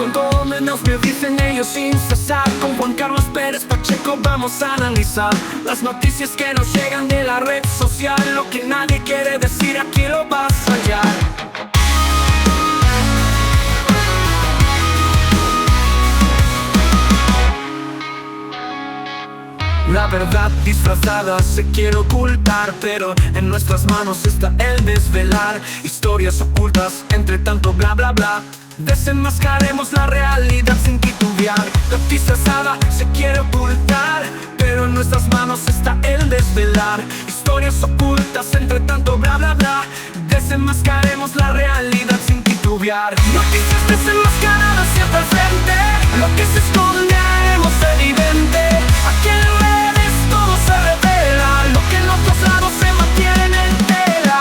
Con todo menos me dicen ellos sin cesar. Con Juan Carlos Pérez Pacheco vamos a analizar las noticias que nos llegan de la red social. Lo que nadie quiere decir aquí lo vas a hallar. La verdad disfrazada se quiere ocultar, pero en nuestras manos está el desvelar historias ocultas entre tanto bla bla bla. Desenmascaremos la realidad sin titubear. La disfrazada se quiere ocultar, pero en nuestras manos está el desvelar historias ocultas entre tanto bla bla bla. Desenmascaremos la realidad sin titubear. Noticias desenmascaradas siempre al frente. Lo que se esconde haremos evidente. Aquí en redes todo se revela. Lo que en otros lados se mantiene en tela.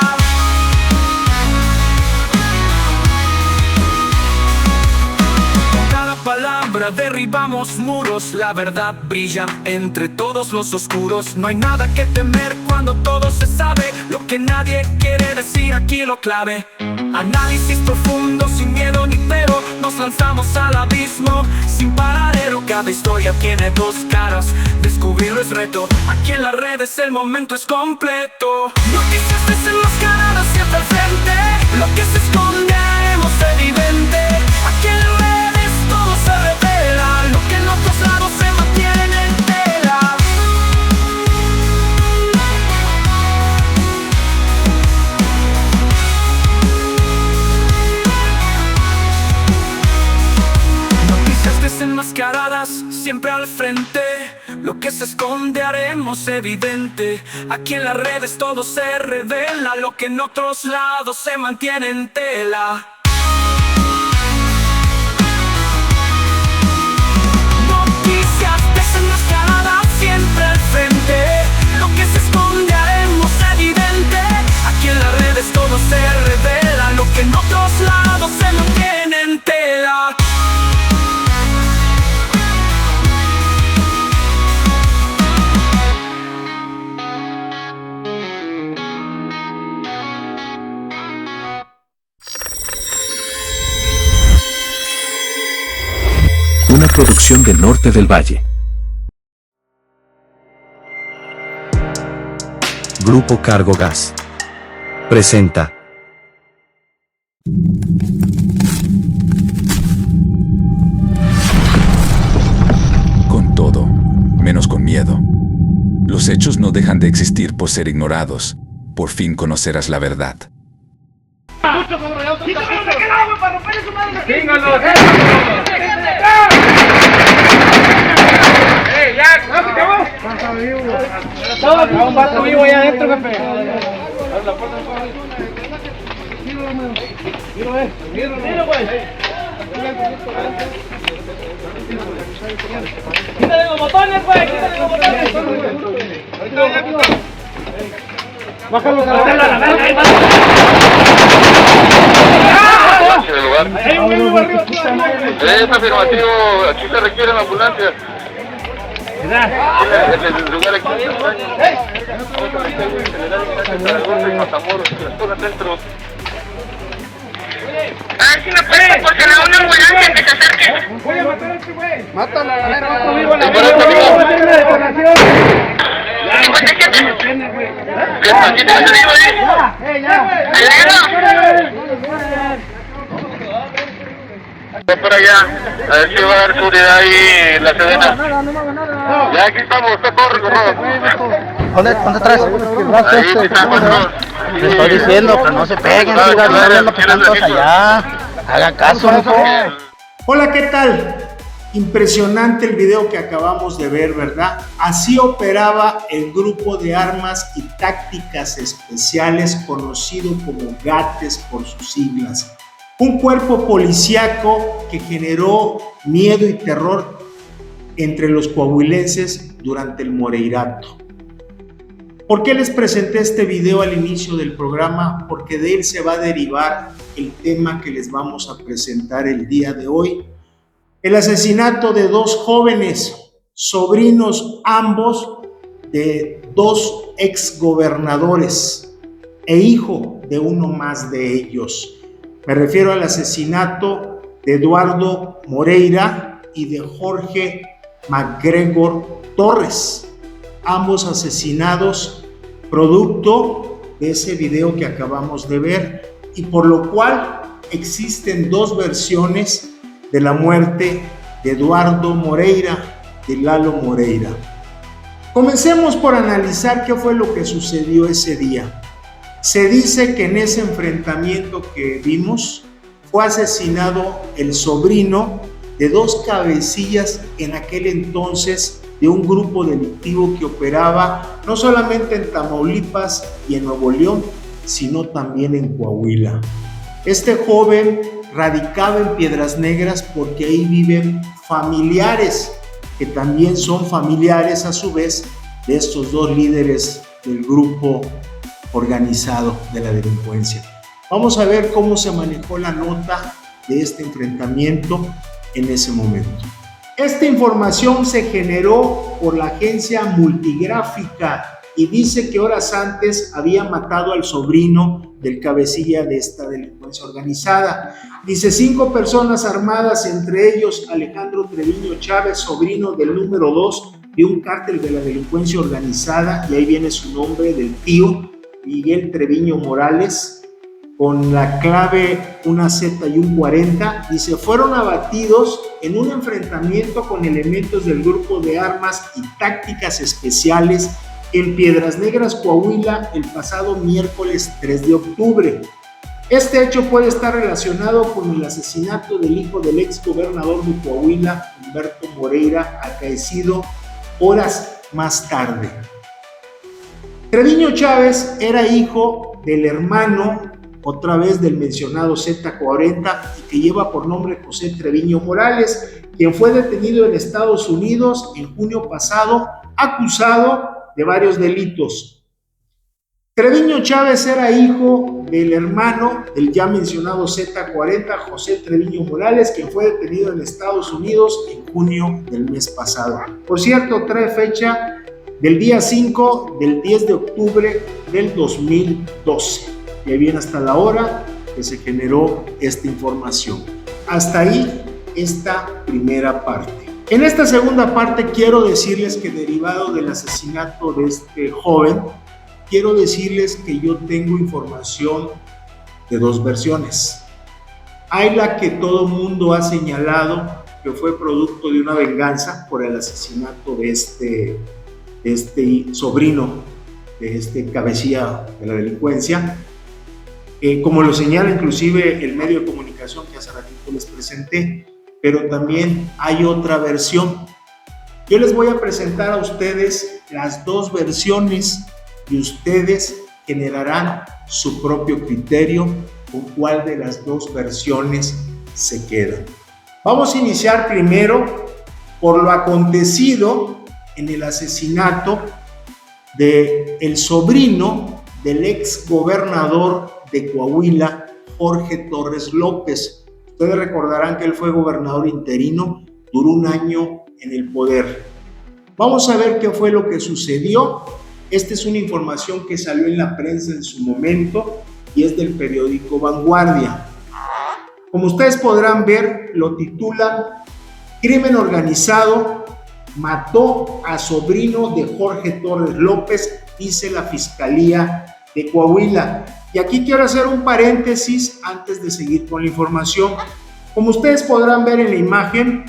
Con cada palabra derribamos muros. La verdad brilla entre todos los oscuros. No hay nada que temer cuando todo se sabe. Lo que nadie quiere decir aquí lo clave. Análisis profundo, sin miedo ni pero. Nos lanzamos al abismo sin paradero. Cada historia tiene dos caras, descubrirlo es reto. Aquí en las redes el momento es completo. Noticias desenmascaradas siempre al frente. Lo que se esconde haremos evidente. Aquí en redes todo se revela. Lo que en otros lados se mantiene en tela. Noticias desenmascaradas siempre al frente. Lo que se esconde haremos evidente. Aquí en las redes todo se revela. Lo que en otros lados se mantiene en tela. Noticias desenmascaradas siempre al frente. Lo que se esconde haremos evidente. Aquí en las redes todo se revela. Lo que en otros lados se mantiene en tela. Una producción de Norte del Valle. Grupo Cargo Gas presenta Con todo, menos con miedo. Los hechos no dejan de existir por ser ignorados. Por fin conocerás la verdad. Un vato vivo allá adentro, jefe. Quítale los botones, pues, quítale los botones. Bájalo a la verga. Del lugar. Es afirmativo, aquí se requieren ambulancias. El lugar aquí A ver si me puedes proporcionar una ambulancia que se acerque. Voy a matar a este güey. Mátalo a la verga. Voy para allá, a ver si va a dar seguridad ahí en la Sedena. Ya aquí estamos, está todo recorrido. ¿Dónde atrás? Ahí estamos todos. Te estoy diciendo que no se peguen, sigan viendo que están todos allá. Hagan caso, mijo. Hola, ¿qué tal? Impresionante el video que acabamos de ver, ¿verdad? Así operaba el Grupo de Armas y Tácticas Especiales, conocido como GATES por sus siglas. Un cuerpo policíaco que generó miedo y terror entre los coahuilenses durante el Moreirato. ¿Por qué les presenté este video al inicio del programa? Porque de él se va a derivar el tema que les vamos a presentar el día de hoy. El asesinato de dos jóvenes, sobrinos ambos de dos exgobernadores e hijo de uno más de ellos. Me refiero al asesinato de Eduardo Moreira y de Jorge McGregor Torres, ambos asesinados producto de ese video que acabamos de ver, y por lo cual existen dos versiones de la muerte de Eduardo Moreira, de Lalo Moreira. Comencemos por analizar qué fue lo que sucedió ese día. Se dice que en ese enfrentamiento que vimos fue asesinado el sobrino de dos cabecillas en aquel entonces de un grupo delictivo que operaba no solamente en Tamaulipas y en Nuevo León, sino también en Coahuila. Este joven radicaba en Piedras Negras porque ahí viven familiares que también son familiares a su vez de estos dos líderes del grupo organizado de la delincuencia. Vamos a ver cómo se manejó la nota de este enfrentamiento en ese momento. Esta información se generó por la agencia Multigráfica y dice que horas antes había matado al sobrino del cabecilla de esta delincuencia organizada. Dice 5 personas armadas, entre ellos Alejandro Treviño Chávez, sobrino del número 2 de un cártel de la delincuencia organizada, y ahí viene su nombre del tío, Miguel Treviño Morales, con la clave una Z y un 40, dice, fueron abatidos en un enfrentamiento con elementos del grupo de armas y tácticas especiales en Piedras Negras, Coahuila, el pasado miércoles 3 de octubre. Este hecho puede estar relacionado con el asesinato del hijo del ex gobernador de Coahuila, Humberto Moreira, acaecido horas más tarde. Treviño Chávez era hijo del hermano, otra vez del mencionado Z40, y que lleva por nombre José Treviño Morales, quien fue detenido en Estados Unidos en junio pasado, acusado de varios delitos. Treviño Chávez era hijo del hermano del ya mencionado Z40, José Treviño Morales, quien fue detenido en Estados Unidos en junio del mes pasado. Por cierto, trae fecha del día 5 del 10 de octubre del 2012. Y ahí viene hasta la hora que se generó esta información. Hasta ahí esta primera parte. En esta segunda parte quiero decirles que derivado del asesinato de este joven, quiero decirles que yo tengo información de dos versiones. Hay la que todo mundo ha señalado que fue producto de una venganza por el asesinato de este sobrino, de este cabecilla de la delincuencia. Como lo señala inclusive el medio de comunicación que hace ratito les presenté, pero también hay otra versión. Yo les voy a presentar a ustedes las dos versiones y ustedes generarán su propio criterio con cuál de las dos versiones se quedan. Vamos a iniciar primero por lo acontecido en el asesinato del sobrino del ex gobernador de Coahuila, Jorge Torres López. Ustedes recordarán que él fue gobernador interino, duró un año en el poder. Vamos a ver qué fue lo que sucedió. Esta es una información que salió en la prensa en su momento y es del periódico Vanguardia. Como ustedes podrán ver, lo titulan Crimen organizado mató a sobrino de Jorge Torres López, dice la Fiscalía de Coahuila. Y aquí quiero hacer un paréntesis antes de seguir con la información. Como ustedes podrán ver en la imagen,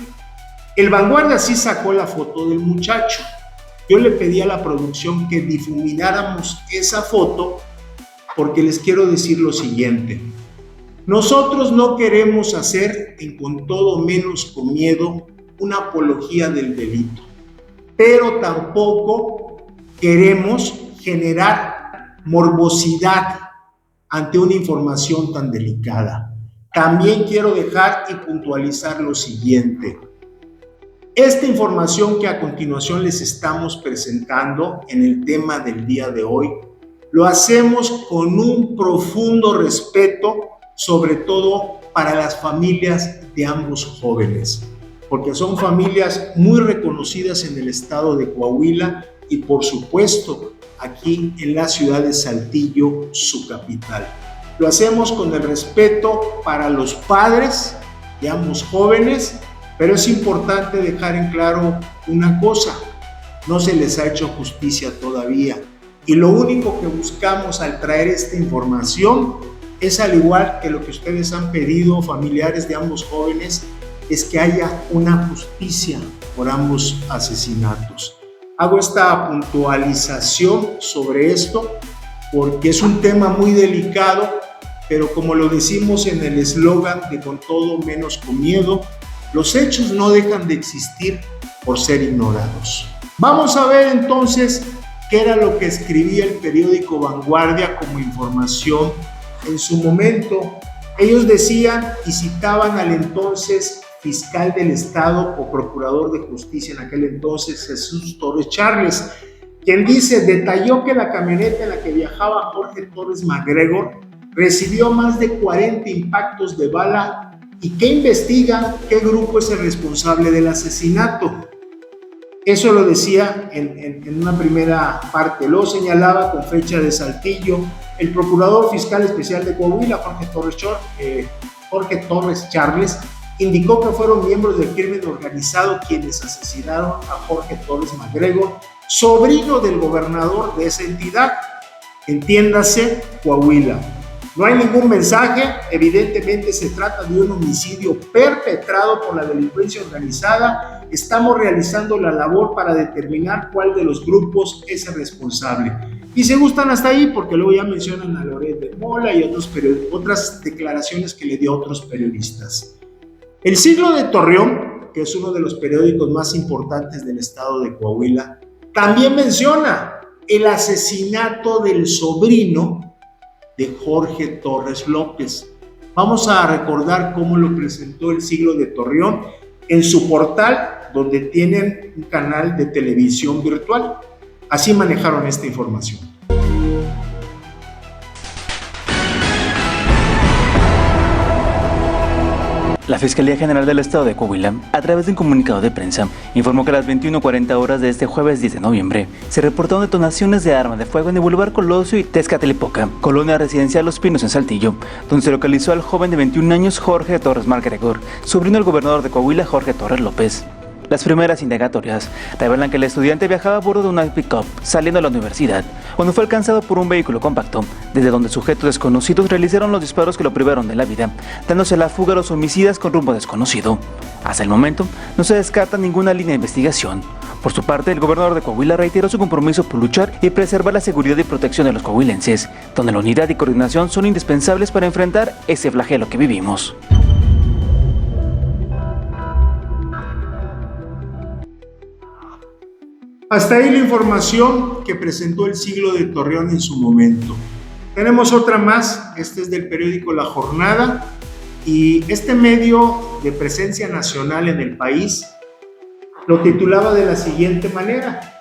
el Vanguardia sí sacó la foto del muchacho. Yo le pedí a la producción que difumináramos esa foto porque les quiero decir lo siguiente. Nosotros no queremos hacer, en Con Todo Menos Con Miedo, una apología del delito, pero tampoco queremos generar morbosidad ante una información tan delicada. También quiero dejar y puntualizar lo siguiente. Esta información que a continuación les estamos presentando en el tema del día de hoy, lo hacemos con un profundo respeto, sobre todo para las familias de ambos jóvenes, porque son familias muy reconocidas en el estado de Coahuila y por supuesto aquí en la ciudad de Saltillo, su capital. Lo hacemos con el respeto para los padres, de ambos jóvenes, pero es importante dejar en claro una cosa: no se les ha hecho justicia todavía. Y lo único que buscamos al traer esta información es, al igual que lo que ustedes han pedido, familiares de ambos jóvenes, es que haya una justicia por ambos asesinatos. Hago esta puntualización sobre esto porque es un tema muy delicado, pero como lo decimos en el eslogan de Con todo menos con miedo, los hechos no dejan de existir por ser ignorados. Vamos a ver entonces qué era lo que escribía el periódico Vanguardia como información en su momento. Ellos decían y citaban al entonces fiscal del Estado o procurador de justicia en aquel entonces, Jesús Torres Charles, quien detalló que la camioneta en la que viajaba Jorge Torres MacGregor recibió más de 40 impactos de bala y que investigan qué grupo es el responsable del asesinato. Eso lo decía en una primera parte. Lo señalaba con fecha de Saltillo el procurador fiscal especial de Coahuila, Jorge Torres Charles, indicó que fueron miembros del crimen organizado quienes asesinaron a Jorge Torres MacGregor, sobrino del gobernador de esa entidad, entiéndase Coahuila. No hay ningún mensaje, evidentemente se trata de un homicidio perpetrado por la delincuencia organizada. Estamos realizando la labor para determinar cuál de los grupos es el responsable. Y se gustan hasta ahí porque luego ya mencionan a Loret de Mola y otras declaraciones que le dio a otros periodistas. El Siglo de Torreón, que es uno de los periódicos más importantes del estado de Coahuila, también menciona el asesinato del sobrino de Jorge Torres López. Vamos a recordar cómo lo presentó el Siglo de Torreón en su portal, donde tienen un canal de televisión virtual. Así manejaron esta información. La Fiscalía General del Estado de Coahuila, a través de un comunicado de prensa, informó que a las 21:40 horas de este jueves 10 de noviembre se reportaron detonaciones de arma de fuego en el Boulevard Colosio y Tezcatlipoca, colonia residencial Los Pinos en Saltillo, donde se localizó al joven de 21 años Jorge Torres MacGregor, sobrino del gobernador de Coahuila Jorge Torres López. Las primeras indagatorias revelan que el estudiante viajaba a bordo de una pick-up saliendo de la universidad cuando fue alcanzado por un vehículo compacto, desde donde sujetos desconocidos realizaron los disparos que lo privaron de la vida, dándose la fuga a los homicidas con rumbo desconocido. Hasta el momento no se descarta ninguna línea de investigación. Por su parte, el gobernador de Coahuila reiteró su compromiso por luchar y preservar la seguridad y protección de los coahuilenses, donde la unidad y coordinación son indispensables para enfrentar ese flagelo que vivimos. Hasta ahí la información que presentó el Siglo de Torreón en su momento. Tenemos otra más, este es del periódico La Jornada, y este medio de presencia nacional en el país lo titulaba de la siguiente manera: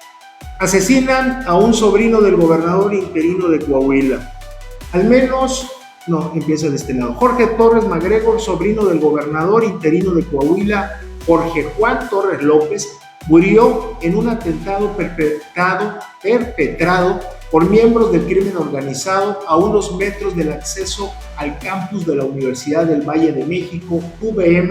asesinan a un sobrino del gobernador interino de Coahuila. Empieza de este lado. Jorge Torres MacGregor, sobrino del gobernador interino de Coahuila, Jorge Juan Torres López, murió en un atentado perpetrado por miembros del crimen organizado a unos metros del acceso al campus de la Universidad del Valle de México, UVM,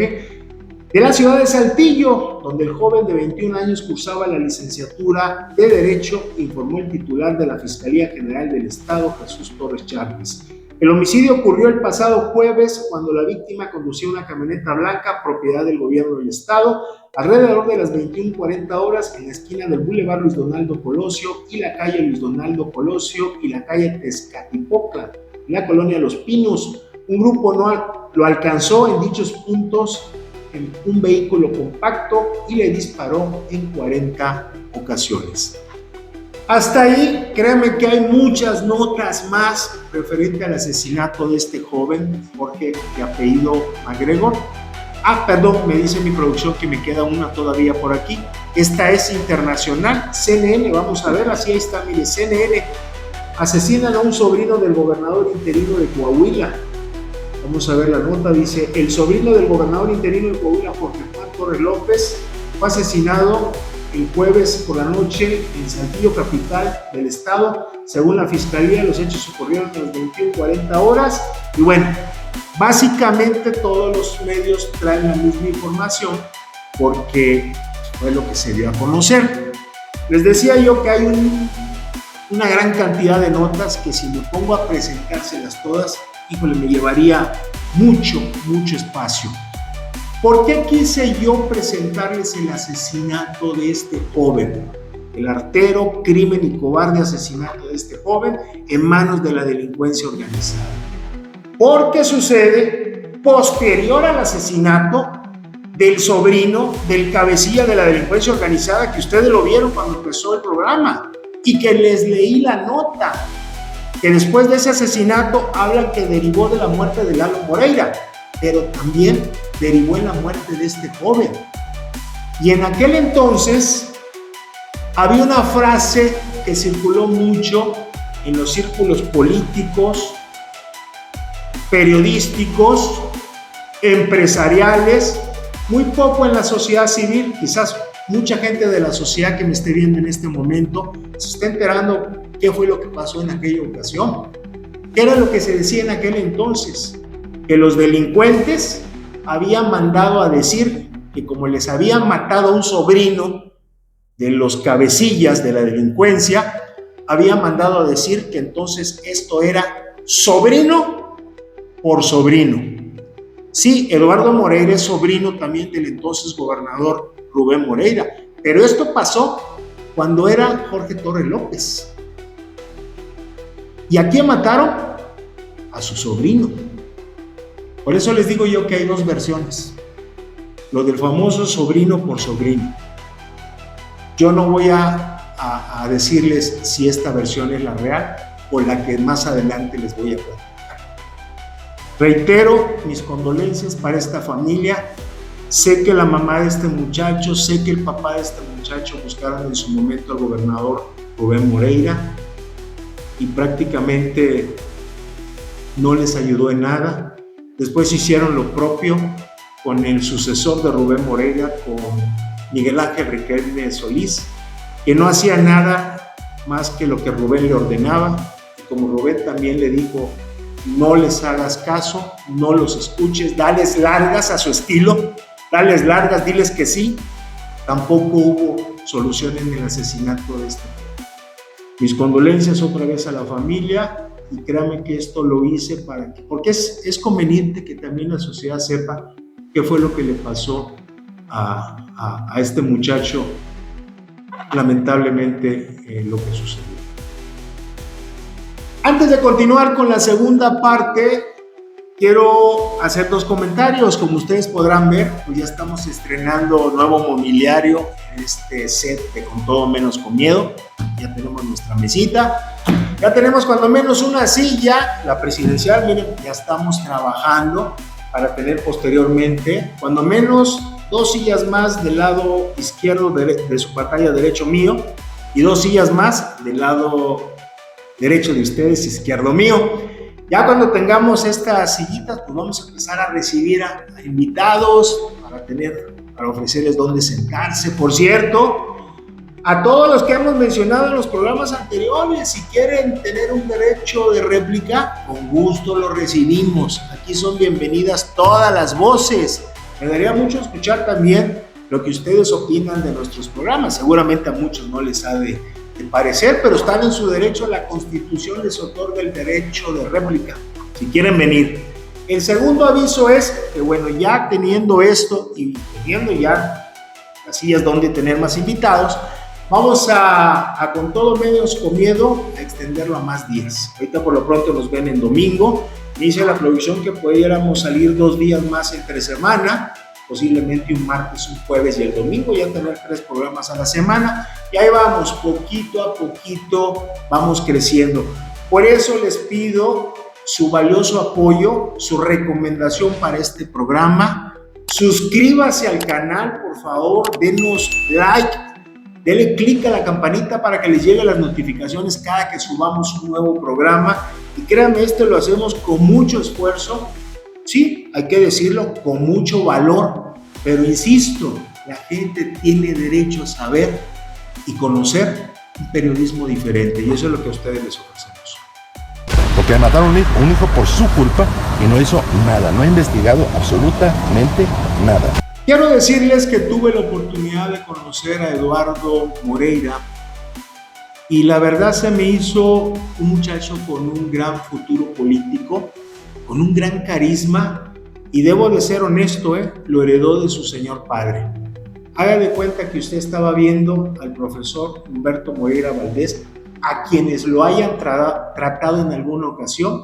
de la ciudad de Saltillo, donde el joven de 21 años cursaba la licenciatura de Derecho, informó el titular de la Fiscalía General del Estado, Jesús Torres Charles. El homicidio ocurrió el pasado jueves cuando la víctima conducía una camioneta blanca propiedad del gobierno del estado alrededor de las 21:40 horas en la esquina del Boulevard Luis Donaldo Colosio y la calle Luis Donaldo Colosio y la calle Tezcatlipoca, en la colonia Los Pinos. Un grupo lo alcanzó en dichos puntos en un vehículo compacto y le disparó en 40 ocasiones. Hasta ahí, créanme que hay muchas notas más referente al asesinato de este joven, Jorge, de apellido MacGregor. Me dice mi producción que me queda una todavía por aquí. Esta es internacional, CNN, vamos a ver, así está, mire, CNN. Asesinan a un sobrino del gobernador interino de Coahuila. Vamos a ver la nota, dice: el sobrino del gobernador interino de Coahuila, Jorge Juan Torres López, fue asesinado el jueves por la noche en Saltillo, capital del estado. Según la fiscalía, los hechos ocurrieron a las 21:40 horas. Y bueno, Básicamente todos los medios traen la misma información porque fue lo que se dio a conocer. Les decía yo que hay una gran cantidad de notas que si me pongo a presentárselas todas, híjole, me llevaría mucho espacio. ¿Por qué quise yo presentarles el asesinato de este joven? El artero, crimen y cobarde asesinato de este joven en manos de la delincuencia organizada. Porque sucede posterior al asesinato del sobrino del cabecilla de la delincuencia organizada, que ustedes lo vieron cuando empezó el programa y que les leí la nota, que después de ese asesinato hablan que derivó de la muerte de Lalo Moreira, pero también derivó en la muerte de este joven. Y en aquel entonces había una frase que circuló mucho en los círculos políticos, periodísticos, empresariales, muy poco en la sociedad civil. Quizás mucha gente de la sociedad que me esté viendo en este momento se está enterando qué fue lo que pasó en aquella ocasión. ¿Qué era lo que se decía en aquel entonces? Que los delincuentes habían mandado a decir que como les habían matado a un sobrino de los cabecillas de la delincuencia, habían mandado a decir que entonces esto era sobrino por sobrino. Sí, Eduardo Moreira es sobrino también del entonces gobernador Rubén Moreira, pero esto pasó cuando era Jorge Torres López. ¿Y a quién mataron? A su sobrino. Por eso les digo yo que hay dos versiones. Lo del famoso sobrino por sobrino. Yo no voy a decirles si esta versión es la real o la que más adelante les voy a platicar. Reitero mis condolencias para esta familia. Sé que la mamá de este muchacho, sé que el papá de este muchacho buscaron en su momento al gobernador Rubén Moreira y prácticamente no les ayudó en nada. Después hicieron lo propio con el sucesor de Rubén Moreira, con Miguel Ángel Riquelme Solís, que no hacía nada más que lo que Rubén le ordenaba, y como Rubén también le dijo, no les hagas caso, no los escuches, dales largas a su estilo, dales largas, diles que sí. Tampoco hubo solución en el asesinato de este joven. Mis condolencias otra vez a la familia, y créanme que esto lo hice porque es conveniente que también la sociedad sepa qué fue lo que le pasó a este muchacho, lamentablemente lo que sucedió. Antes de continuar con la segunda parte, quiero hacer dos comentarios. Como ustedes podrán ver, pues ya estamos estrenando nuevo mobiliario en este set de Con Todo Menos Con Miedo. Ya tenemos nuestra mesita, ya tenemos cuando menos una silla, la presidencial. Miren, ya estamos trabajando para tener posteriormente cuando menos 2 sillas más del lado izquierdo de su pantalla derecho mío y 2 sillas más del lado derecho de ustedes, izquierdo mío. Ya cuando tengamos estas sillitas, pues vamos a empezar a recibir a invitados para ofrecerles dónde sentarse. Por cierto, a todos los que hemos mencionado en los programas anteriores, si quieren tener un derecho de réplica, con gusto lo recibimos. Aquí son bienvenidas todas las voces. Me daría mucho escuchar también lo que ustedes opinan de nuestros programas. Seguramente a muchos no les ha de parecer, pero están en su derecho. La Constitución les otorga el derecho de réplica, si quieren venir. El segundo aviso es que, bueno, ya teniendo esto y teniendo ya las sillas donde tener más invitados, vamos a Con Todo Menos Con Miedo a extenderlo a más días. Ahorita por lo pronto nos ven en domingo. Dice la producción que pudiéramos salir 2 días más entre semana, posiblemente un martes, un jueves y el domingo, ya tener 3 programas a la semana. Y ahí vamos, poquito a poquito vamos creciendo. Por eso les pido su valioso apoyo, su recomendación para este programa. Suscríbase al canal, por favor, denos like, denle clic a la campanita para que les lleguen las notificaciones cada que subamos un nuevo programa. Y créanme, esto lo hacemos con mucho esfuerzo, sí, hay que decirlo, con mucho valor, pero insisto, la gente tiene derecho a saber y conocer un periodismo diferente, y eso es lo que a ustedes les ofrecemos. porque mataron un hijo por su culpa y no hizo nada, no ha investigado absolutamente nada. Quiero decirles que tuve la oportunidad de conocer a Eduardo Moreira y la verdad se me hizo un muchacho con un gran futuro político, con un gran carisma y debo de ser honesto, lo heredó de su señor padre. Haga de cuenta que usted estaba viendo al profesor Humberto Moreira Valdés, a quienes lo hayan tratado en alguna ocasión,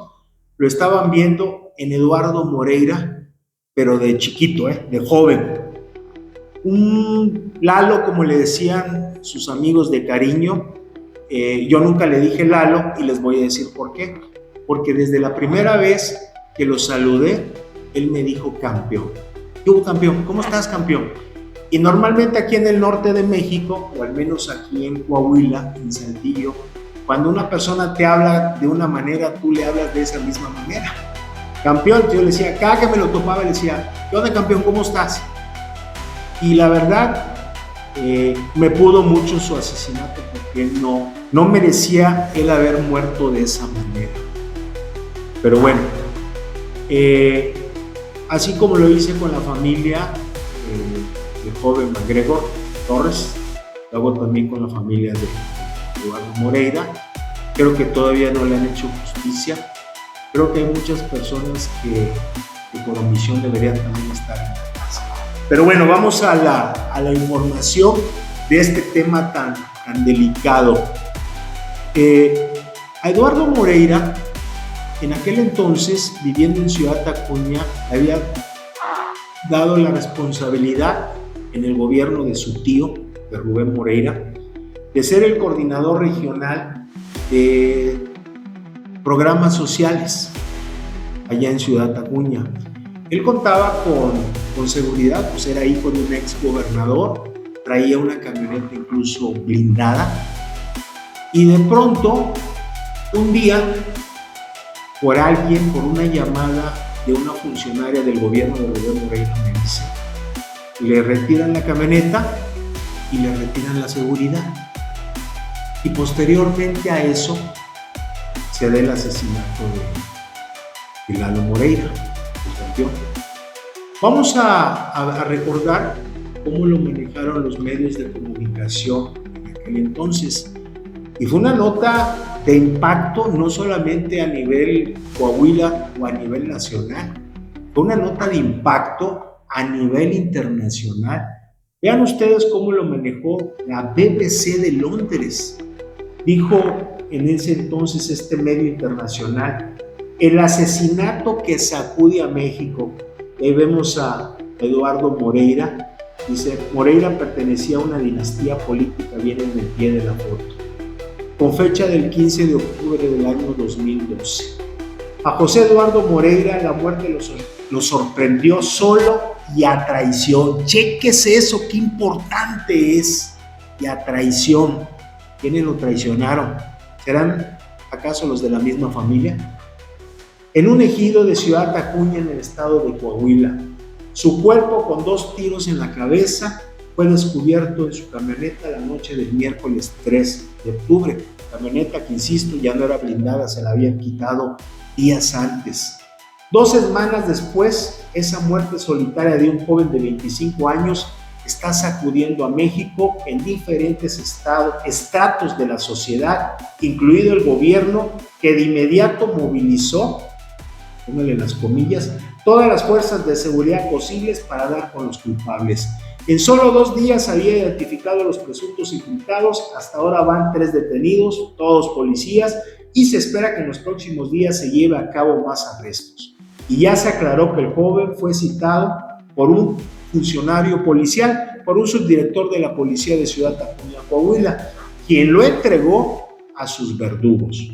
lo estaban viendo en Eduardo Moreira, pero de chiquito, de joven. Un Lalo, como le decían sus amigos de cariño. Yo nunca le dije Lalo y les voy a decir por qué. Porque desde la primera vez que lo saludé, él me dijo campeón. ¿Qué hubo, campeón? ¿Cómo estás, campeón? Y normalmente aquí en el norte de México, o al menos aquí en Coahuila, en Saltillo, cuando una persona te habla de una manera, tú le hablas de esa misma manera. Campeón, yo le decía, cada que me lo topaba, le decía, ¿qué onda, campeón? ¿Cómo estás? Y la verdad, me pudo mucho su asesinato porque no merecía él haber muerto de esa manera. Pero bueno, así como lo hice con la familia del joven MacGregor Torres, lo hago también con la familia de Eduardo Moreira. Creo que todavía no le han hecho justicia. Creo que hay muchas personas que por omisión deberían también estar en la casa. Pero bueno, vamos a la información de este tema tan delicado. A Eduardo Moreira, en aquel entonces, viviendo en Ciudad Acuña, había dado la responsabilidad en el gobierno de su tío, de Rubén Moreira, de ser el coordinador regional de programas sociales allá en Ciudad Acuña. Él contaba con seguridad, pues era hijo de un ex gobernador, traía una camioneta incluso blindada y de pronto un día por una llamada de una funcionaria del gobierno de Rubén Moreira, me dice, le retiran la camioneta y le retiran la seguridad y posteriormente a eso se da el asesinato de Lalo Moreira, el campeón. Vamos a recordar cómo lo manejaron los medios de comunicación en aquel entonces. Y fue una nota de impacto no solamente a nivel Coahuila o a nivel nacional, fue una nota de impacto a nivel internacional. Vean ustedes cómo lo manejó la BBC de Londres. Dijo en ese entonces este medio internacional, el asesinato que sacude a México. Ahí vemos a Eduardo Moreira, dice, Moreira pertenecía a una dinastía política, viene en el pie de la foto, con fecha del 15 de octubre del año 2012. A José Eduardo Moreira la muerte lo sorprendió solo y a traición. Chéquese eso, qué importante es, y a traición. ¿Quiénes lo traicionaron? ¿Serán acaso los de la misma familia? En un ejido de Ciudad Acuña, en el estado de Coahuila, su cuerpo con 2 tiros en la cabeza fue descubierto en su camioneta la noche del miércoles 3 de octubre. Camioneta que, insisto, ya no era blindada, se la habían quitado días antes. 2 semanas después, esa muerte solitaria de un joven de 25 años está sacudiendo a México en diferentes estratos de la sociedad, incluido el gobierno, que de inmediato movilizó, póngale las comillas, todas las fuerzas de seguridad posibles para dar con los culpables. En solo 2 días había identificado a los presuntos imputados, hasta ahora van 3 detenidos, todos policías, y se espera que en los próximos días se lleve a cabo más arrestos. Y ya se aclaró que el joven fue citado por un funcionario policial, por un subdirector de la policía de Ciudad Acuña, Coahuila, quien lo entregó a sus verdugos.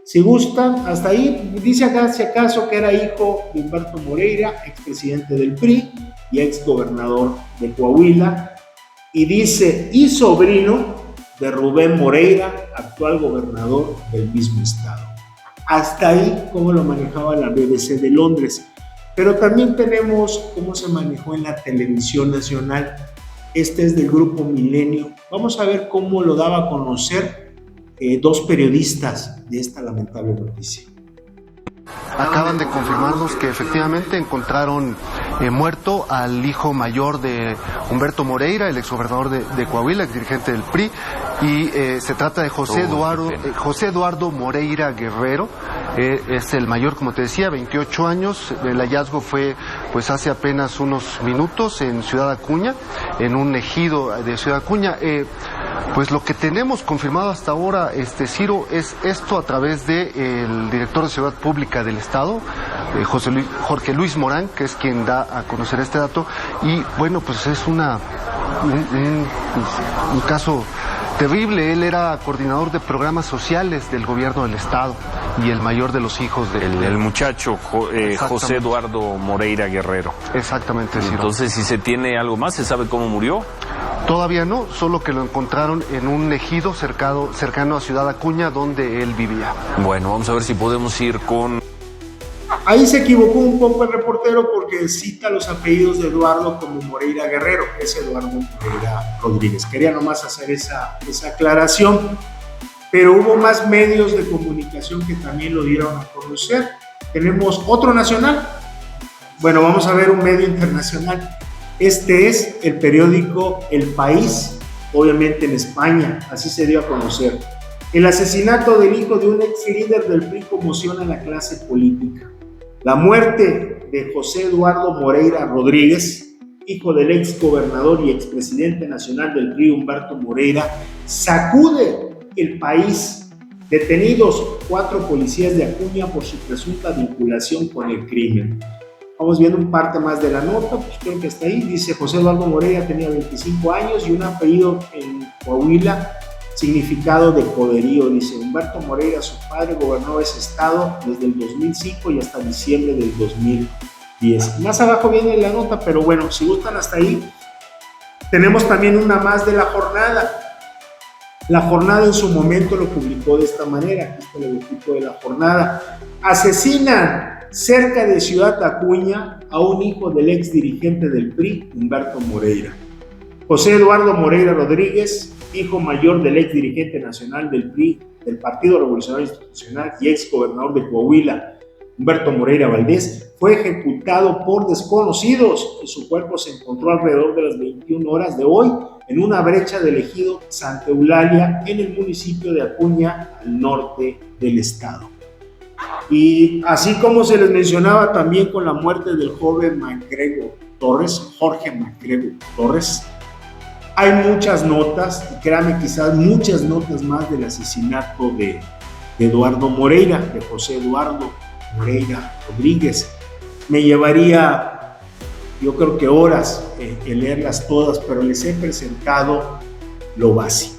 Si gustan, hasta ahí dice acá, si acaso, que era hijo de Humberto Moreira, expresidente del PRI y exgobernador de Coahuila, y dice, y sobrino de Rubén Moreira, actual gobernador del mismo estado. Hasta ahí cómo lo manejaba la BBC de Londres. Pero también tenemos cómo se manejó en la televisión nacional. Este es del Grupo Milenio. Vamos a ver cómo lo daba a conocer dos periodistas de esta lamentable noticia. Acaban de confirmarnos que efectivamente encontraron muerto al hijo mayor de Humberto Moreira, el exgobernador de Coahuila, ex dirigente del PRI, y se trata de José Eduardo Moreira Guerrero. Es el mayor, como te decía, 28 años. El hallazgo fue pues hace apenas unos minutos en Ciudad Acuña, en un ejido de Ciudad Acuña. Pues lo que tenemos confirmado hasta ahora, Ciro, es esto a través del director de Seguridad Pública del Estado, Jorge Luis Morán, que es quien da a conocer este dato. Y bueno, pues es un caso terrible. Él era coordinador de programas sociales del gobierno del Estado y el mayor de los hijos del... El muchacho José Eduardo Moreira Guerrero. Exactamente, Ciro. Entonces, si se tiene algo más, ¿se sabe cómo murió? Todavía no, solo que lo encontraron en un ejido cercano a Ciudad Acuña, donde él vivía. Bueno, vamos a ver si podemos ir con... Ahí se equivocó un poco el reportero porque cita los apellidos de Eduardo como Moreira Guerrero, es Eduardo Moreira Rodríguez. Quería nomás hacer esa aclaración, pero hubo más medios de comunicación que también lo dieron a conocer. Tenemos otro nacional. Bueno, vamos a ver un medio internacional. Este es el periódico El País, obviamente en España, así se dio a conocer. El asesinato del hijo de un ex líder del PRI conmociona a la clase política. La muerte de José Eduardo Moreira Rodríguez, hijo del ex gobernador y expresidente nacional del PRI Humberto Moreira, sacude el país. Detenidos 4 policías de Acuña por su presunta vinculación con el crimen. Vamos viendo un parte más de la nota, pues creo que está ahí. Dice: José Eduardo Moreira tenía 25 años y un apellido en Coahuila, significado de poderío. Dice: Humberto Moreira, su padre, gobernó ese estado desde el 2005 y hasta diciembre del 2010. Más abajo viene la nota, pero bueno, si gustan hasta ahí. Tenemos también una más de La Jornada. La Jornada en su momento lo publicó de esta manera. Aquí está el logotipo de La Jornada. Asesinan cerca de Ciudad Acuña a un hijo del ex dirigente del PRI, Humberto Moreira. José Eduardo Moreira Rodríguez, hijo mayor del ex dirigente nacional del PRI, del Partido Revolucionario Institucional y ex gobernador de Coahuila, Humberto Moreira Valdés, fue ejecutado por desconocidos y su cuerpo se encontró alrededor de las 21 horas de hoy en una brecha del ejido Santa Eulalia en el municipio de Acuña, al norte del estado. Y así como se les mencionaba también con la muerte del joven Jorge Macrego Torres, hay muchas notas, y créanme, quizás muchas notas más del asesinato de Eduardo Moreira, de José Eduardo Moreira Rodríguez. Me llevaría, yo creo que horas en leerlas todas, pero les he presentado lo básico.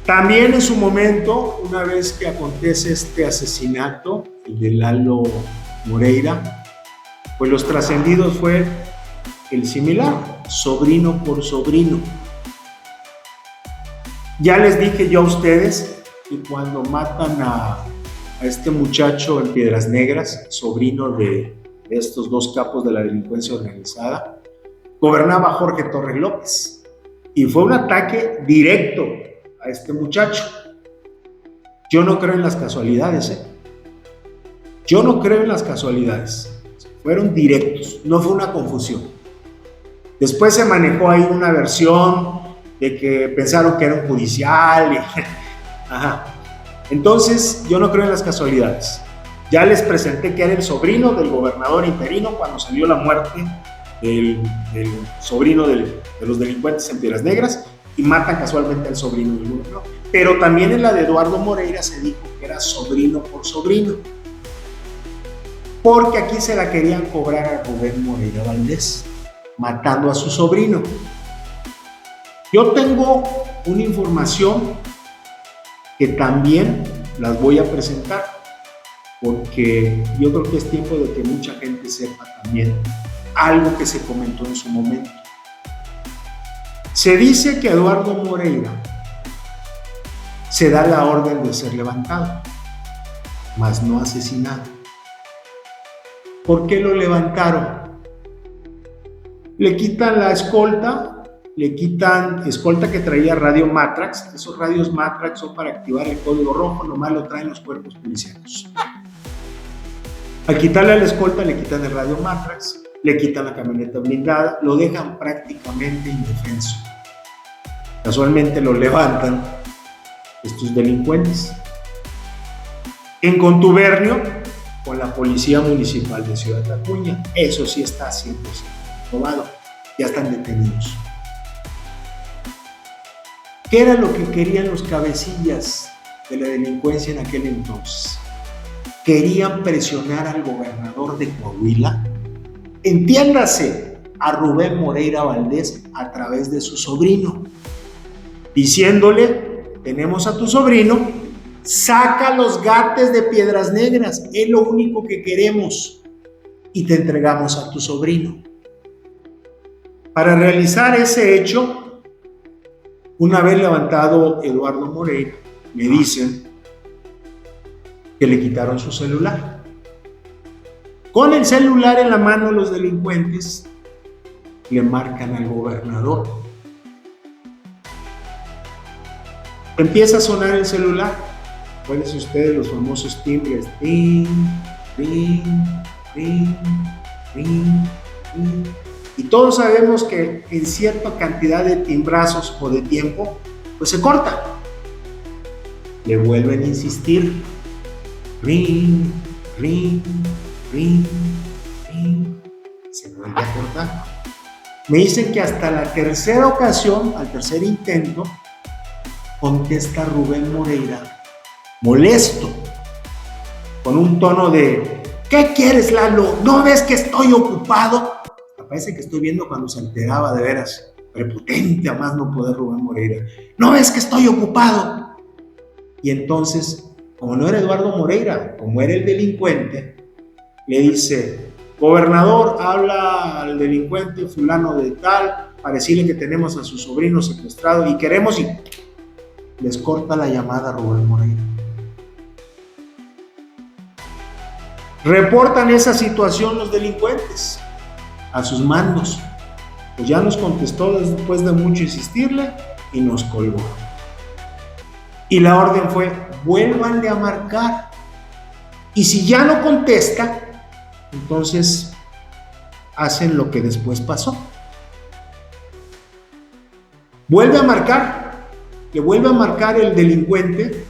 También en su momento, una vez que acontece este asesinato, el de Lalo Moreira, pues los trascendidos fue el similar, sobrino por sobrino. Ya les dije yo a ustedes que cuando matan a este muchacho en Piedras Negras, sobrino de estos dos capos de la delincuencia organizada, gobernaba Jorge Torres López y fue un ataque directo a este muchacho. Yo no creo en las casualidades, Yo no creo en las casualidades. Fueron directos, no fue una confusión. Después se manejó ahí una versión de que pensaron que era un judicial. Ajá. Entonces, yo no creo en las casualidades. Ya les presenté que era el sobrino del gobernador interino cuando salió la muerte del sobrino de los delincuentes en Piedras Negras, y matan casualmente al sobrino del gobernador. Pero también en la de Eduardo Moreira se dijo que era sobrino por sobrino, porque aquí se la querían cobrar a Rubén Moreira Valdés, matando a su sobrino. Yo tengo una información que también las voy a presentar, porque yo creo que es tiempo de que mucha gente sepa también algo que se comentó en su momento. Se dice que a Eduardo Moreira se da la orden de ser levantado, mas no asesinado. ¿Por qué lo levantaron? Le quitan la escolta le quitan escolta que traía radio Matrax. Esos radios Matrax son para activar el código rojo, nomás lo traen los cuerpos policiales. Al quitarle a la escolta le quitan el radio Matrax, le quitan la camioneta blindada, lo dejan prácticamente indefenso. Casualmente lo levantan estos delincuentes en contubernio con la Policía Municipal de Ciudad Acuña. Eso sí está 100% probado, ya están detenidos. ¿Qué era lo que querían los cabecillas de la delincuencia en aquel entonces? Querían presionar al gobernador de Coahuila, entiéndase, a Rubén Moreira Valdés, a través de su sobrino, diciéndole: tenemos a tu sobrino, saca los gates de Piedras Negras, es lo único que queremos, y te entregamos a tu sobrino. Para realizar ese hecho, una vez levantado Eduardo Moreira, me dicen que le quitaron su celular. Con el celular en la mano, los delincuentes le marcan al gobernador. Empieza a sonar el celular. Acuérdense ustedes los famosos timbres. Ring, ring, ring, ring, ring. Y todos sabemos que en cierta cantidad de timbrazos o de tiempo, pues se corta. Le vuelven a insistir. Ring, ring, ring, ring. Se vuelve a cortar. Me dicen que hasta la tercera ocasión, al tercer intento, contesta Rubén Moreira, molesto, con un tono de: ¿qué quieres, Lalo? ¿No ves que estoy ocupado? Parece que estoy viendo cuando se alteraba de veras, prepotente a más no poder Rubén Moreira. ¿No ves que estoy ocupado? Y entonces, como no era Eduardo Moreira, como era el delincuente, le dice: gobernador, habla al delincuente fulano de tal, para decirle que tenemos a su sobrino secuestrado y queremos, y les corta la llamada a Rubén Moreira. Reportan esa situación los delincuentes a sus mandos. Pues ya nos contestó después de mucho insistirle y nos colgó. Y la orden fue: vuélvanle a marcar. Y si ya no contesta, entonces hacen lo que después pasó. Vuelve a marcar, le vuelve a marcar el delincuente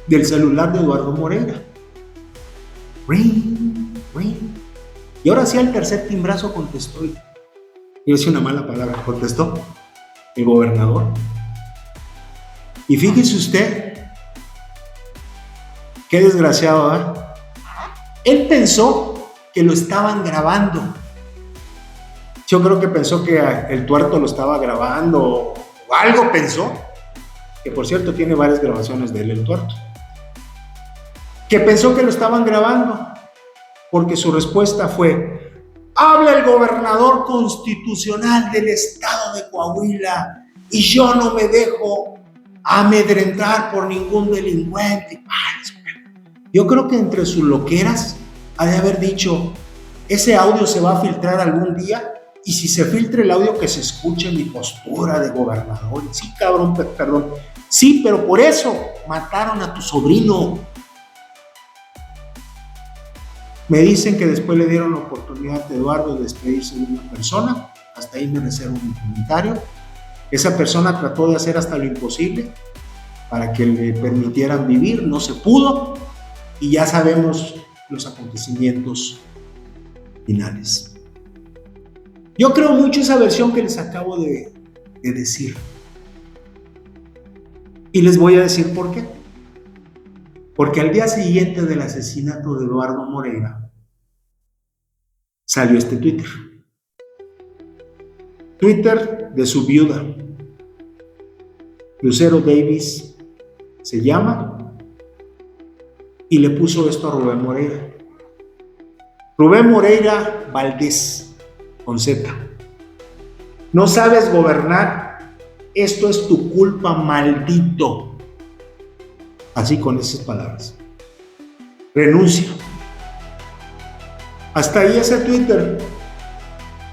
del celular de Eduardo Moreira. Ring, ring. Y ahora sí, al tercer timbrazo contestó. Yo decía una mala palabra, contestó el gobernador. Y fíjese usted, qué desgraciado, ¿eh? Él pensó que lo estaban grabando. Yo creo que pensó que el tuerto lo estaba grabando o algo pensó. Que por cierto tiene varias grabaciones de él, el tuerto. Que pensó que lo estaban grabando, porque su respuesta fue: habla el gobernador constitucional del estado de Coahuila y yo no me dejo amedrentar por ningún delincuente. Yo creo que entre sus loqueras ha de haber dicho: ese audio se va a filtrar algún día, y si se filtra el audio, que se escuche mi postura de gobernador. Sí, cabrón, perdón. Sí, pero por eso mataron a tu sobrino. Me dicen que después le dieron la oportunidad a Eduardo de despedirse de una persona. Hasta ahí me reservo mi comentario. Esa persona trató de hacer hasta lo imposible para que le permitieran vivir, no se pudo, y ya sabemos los acontecimientos finales. Yo creo mucho esa versión que les acabo de decir. Y les voy a decir por qué. Porque al día siguiente del asesinato de Eduardo Moreira, salió este Twitter. Twitter de su viuda, Lucero Davis se llama, y le puso esto a Rubén Moreira. Rubén Moreira Valdés, con Z. No sabes gobernar, esto es tu culpa, maldito. Así, con esas palabras. Renuncio. Hasta ahí ese Twitter.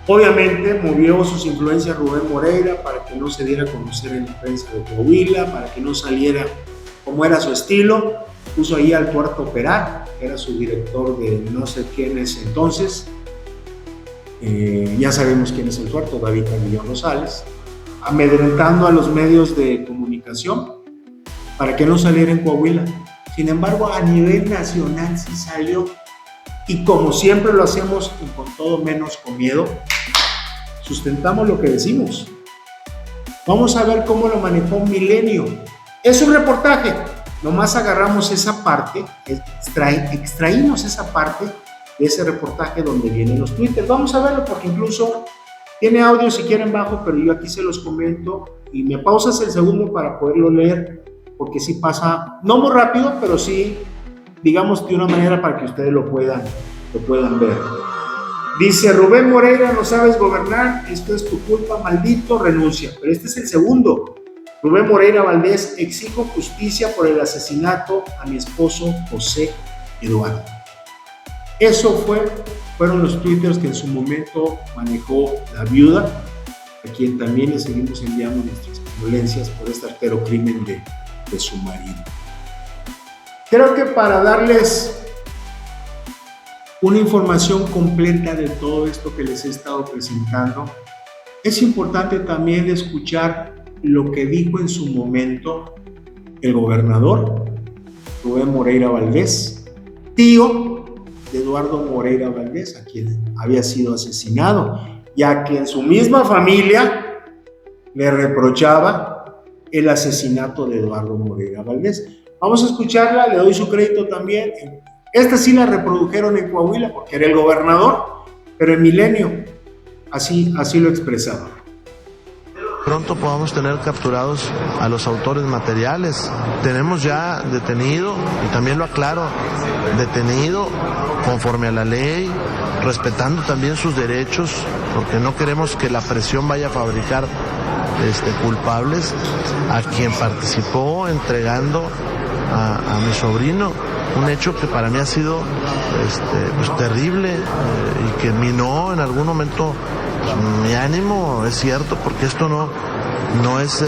Obviamente movió sus influencias Rubén Moreira para que no se diera a conocer en la prensa de Coahuila, para que no saliera como era su estilo. Puso ahí al Tuerto Peral, que era su director de no sé quién es entonces. Ya sabemos quién es el Tuerto, David Aguillón Rosales, amedrentando a los medios de comunicación para que no saliera en Coahuila. Sin embargo, a nivel nacional sí salió. Y como siempre lo hacemos, y con todo menos con miedo, sustentamos lo que decimos. Vamos a ver cómo lo manejó Milenio. Es un reportaje, nomás agarramos esa parte, extraímos esa parte de ese reportaje donde vienen los twitters. Vamos a verlo porque incluso tiene audio si quieren bajo, pero yo aquí se los comento y me pausas el segundo para poderlo leer, porque sí pasa, no muy rápido, pero sí, digamos de una manera para que ustedes lo puedan ver. Dice: Rubén Moreira, no sabes gobernar, esto es tu culpa, maldito, renuncia. Pero este es el segundo. Rubén Moreira Valdés: exijo justicia por el asesinato a mi esposo José Eduardo. Eso fueron los twitters que en su momento manejó la viuda, a quien también le seguimos enviando nuestras condolencias por este artero crimen de su marido. Creo que para darles una información completa de todo esto que les he estado presentando, es importante también escuchar lo que dijo en su momento el gobernador Rubén Moreira Valdés, tío de Eduardo Moreira Valdés, a quien había sido asesinado, ya que en su misma familia le reprochaba el asesinato de Eduardo Moreira Valdés. Vamos a escucharla, le doy su crédito también. Esta sí la reprodujeron en Coahuila porque era el gobernador, pero en Milenio así lo expresaba. Pronto podamos tener capturados a los autores materiales. Tenemos ya detenido, y también lo aclaro, detenido conforme a la ley, respetando también sus derechos, porque no queremos que la presión vaya a fabricar culpables, a quien participó entregando a mi sobrino, un hecho que para mí ha sido pues terrible y que minó en algún momento mi ánimo, es cierto, porque esto no es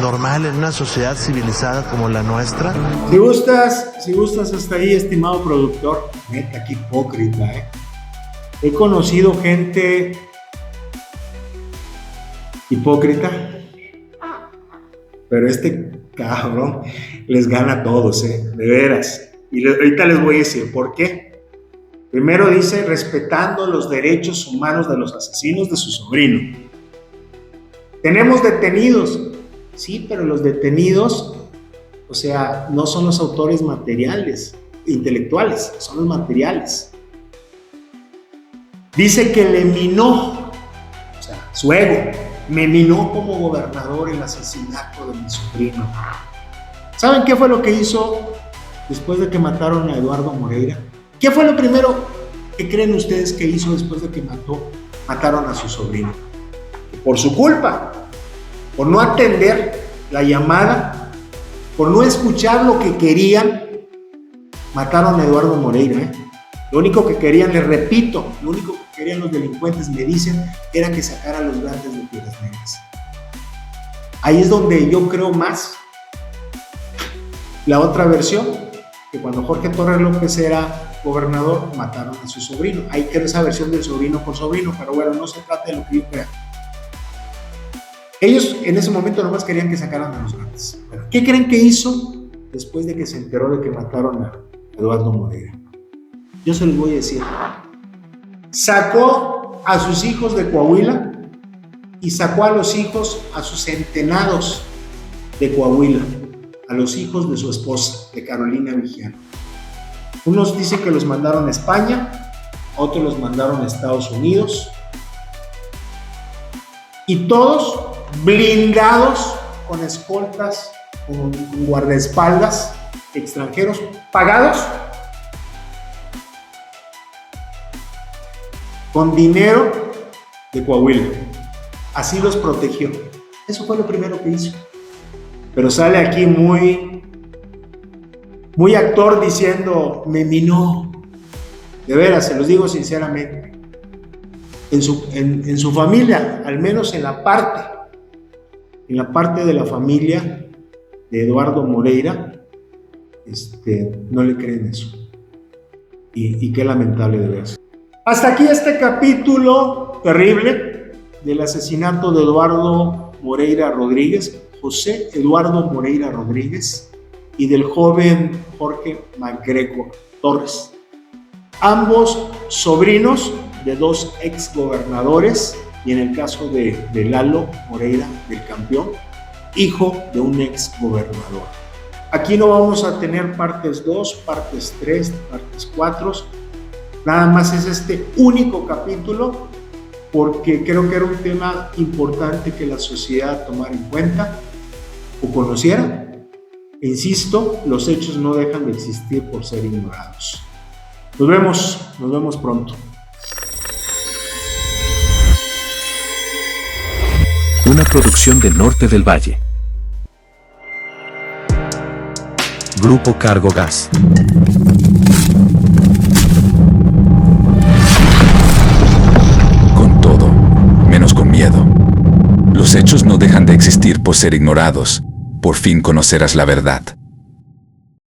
normal en una sociedad civilizada como la nuestra. Si gustas hasta ahí, estimado productor. Neta, qué hipócrita, He conocido gente hipócrita, pero este cabrón les gana a todos, de veras. Y ahorita les voy a decir por qué. Primero dice: respetando los derechos humanos de los asesinos de su sobrino. Tenemos detenidos, sí, pero los detenidos, o sea, no son los autores materiales, intelectuales, son los materiales. Dice que le minó, o sea, su ego, me minó como gobernador el asesinato de mi sobrino. ¿Saben qué fue lo que hizo después de que mataron a Eduardo Moreira? ¿Qué fue lo primero que creen ustedes que hizo después de que mataron a su sobrino? Por su culpa, por no atender la llamada, por no escuchar lo que querían, mataron a Eduardo Moreira. Lo único que querían, les repito, lo único que querían los delincuentes, me dicen, era que sacaran los grandes de Piedras Negras. Ahí es donde yo creo más la otra versión, que cuando Jorge Torres López era gobernador, mataron a su sobrino. Ahí queda esa versión del sobrino por sobrino, pero bueno, no se trata de lo que yo crea. Ellos en ese momento nomás querían que sacaran a los grandes. Bueno, ¿qué creen que hizo después de que se enteró de que mataron a Eduardo Moreira? Yo se los voy a decir. Sacó a sus hijos de Coahuila y sacó a los hijos, a sus centenados de Coahuila, a los hijos de su esposa, de Carolina Vigiano. Unos dicen que los mandaron a España, otros los mandaron a Estados Unidos, y todos blindados con escoltas, con guardaespaldas extranjeros pagados con dinero de Coahuila. Así los protegió. Eso fue lo primero que hizo. Pero sale aquí muy actor diciendo, me minó. De veras, se los digo sinceramente. en su familia, al menos en la parte de la familia de Eduardo Moreira, no le creen eso. Y qué lamentable de ver. Hasta aquí este capítulo terrible del asesinato de Eduardo Moreira Rodríguez, José Eduardo Moreira Rodríguez, y del joven Jorge MacGregor Torres, ambos sobrinos de dos exgobernadores, y en el caso de Lalo Moreira del Campeón, hijo de un exgobernador. Aquí no vamos a tener partes 2, partes 3, partes 4, nada más es este único capítulo, porque creo que era un tema importante que la sociedad tomara en cuenta o conociera. E insisto, los hechos no dejan de existir por ser ignorados. Nos vemos pronto. Una producción de Norte del Valle. Grupo Cargo Gas. Con todo, menos con miedo. Los hechos no dejan de existir por ser ignorados. Por fin conocerás la verdad.